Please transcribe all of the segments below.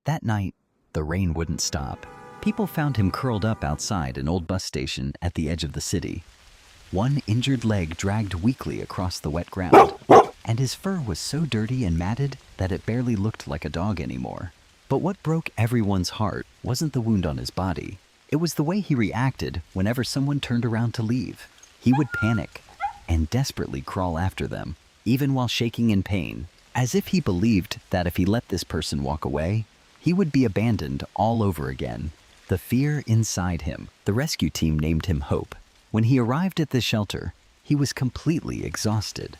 That night, the rain wouldn't stop. People found him curled up outside an old bus station at the edge of the city. One injured leg dragged weakly across the wet ground, and his fur was so dirty and matted that it barely looked like a dog anymore. But what broke everyone's heart wasn't the wound on his body. It was the way he reacted whenever someone turned around to leave. He would panic and desperately crawl after them, even while shaking in pain, as if he believed that if he let this person walk away, he would be abandoned all over again. The fear inside him. The rescue team named him Hope. When he arrived at the shelter, he was completely exhausted.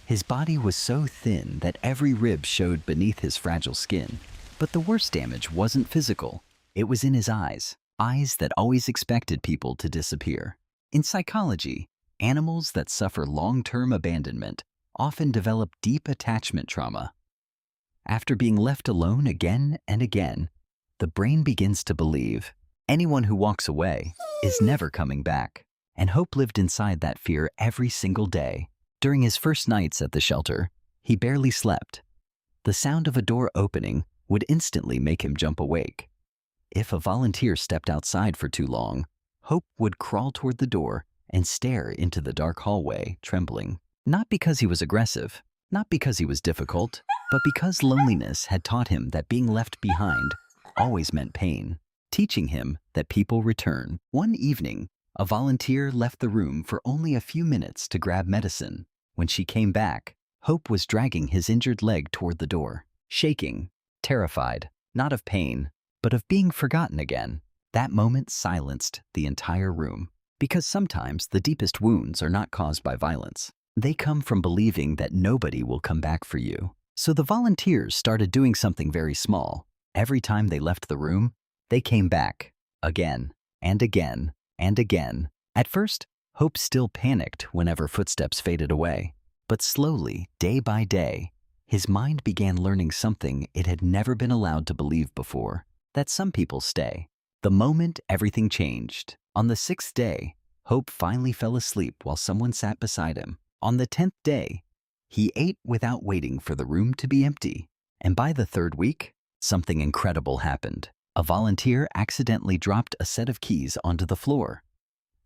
His body was so thin that every rib showed beneath his fragile skin. But the worst damage wasn't physical. It was in his eyes that always expected people to disappear. In psychology, animals that suffer long-term abandonment often develop deep attachment trauma. After being left alone again and again, the brain begins to believe anyone who walks away is never coming back. And Hope lived inside that fear every single day. During his first nights at the shelter, he barely slept. The sound of a door opening would instantly make him jump awake. If a volunteer stepped outside for too long, Hope would crawl toward the door and stare into the dark hallway, trembling. Not because he was aggressive, not because he was difficult, but because loneliness had taught him that being left behind always meant pain, teaching him that people return. One evening, a volunteer left the room for only a few minutes to grab medicine. When she came back, Hope was dragging his injured leg toward the door, shaking, terrified, not of pain, but of being forgotten again. That moment silenced the entire room. Because sometimes the deepest wounds are not caused by violence. They come from believing that nobody will come back for you. So the volunteers started doing something very small. Every time they left the room, they came back, again and again and again. At first, Hope still panicked whenever footsteps faded away. But slowly, day by day, his mind began learning something it had never been allowed to believe before, that some people stay. The moment everything changed, on the 6th day, Hope finally fell asleep while someone sat beside him. On the 10th day, he ate without waiting for the room to be empty. And by the 3rd week, something incredible happened. A volunteer accidentally dropped a set of keys onto the floor.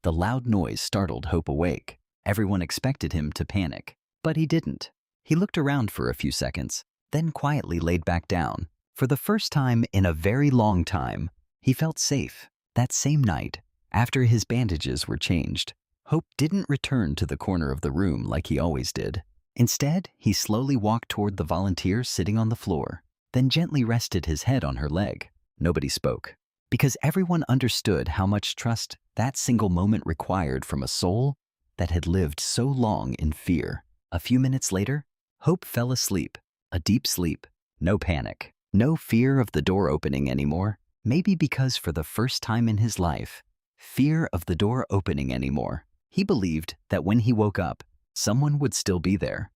The loud noise startled Hope awake. Everyone expected him to panic, but he didn't. He looked around for a few seconds, then quietly laid back down. For the first time in a very long time, he felt safe. That same night, after his bandages were changed, Hope didn't return to the corner of the room like he always did. Instead, he slowly walked toward the volunteer sitting on the floor, then gently rested his head on her leg. Nobody spoke, because everyone understood how much trust that single moment required from a soul that had lived so long in fear. A few minutes later, Hope fell asleep, a deep sleep, no panic, no fear of the door opening anymore. Maybe because for the first time in his life, fear of the door opening anymore. He believed that when he woke up, someone would still be there.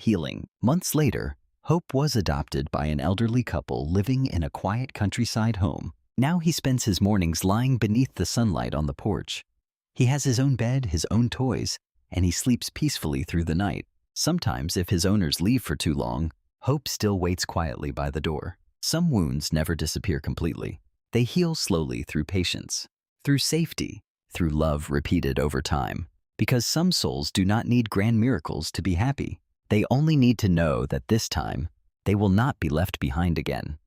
Healing. Months later, Hope was adopted by an elderly couple living in a quiet countryside home. Now he spends his mornings lying beneath the sunlight on the porch. He has his own bed, his own toys, and he sleeps peacefully through the night. Sometimes, if his owners leave for too long, Hope still waits quietly by the door. Some wounds never disappear completely. They heal slowly through patience, through safety, through love repeated over time. Because some souls do not need grand miracles to be happy. They only need to know that this time, they will not be left behind again.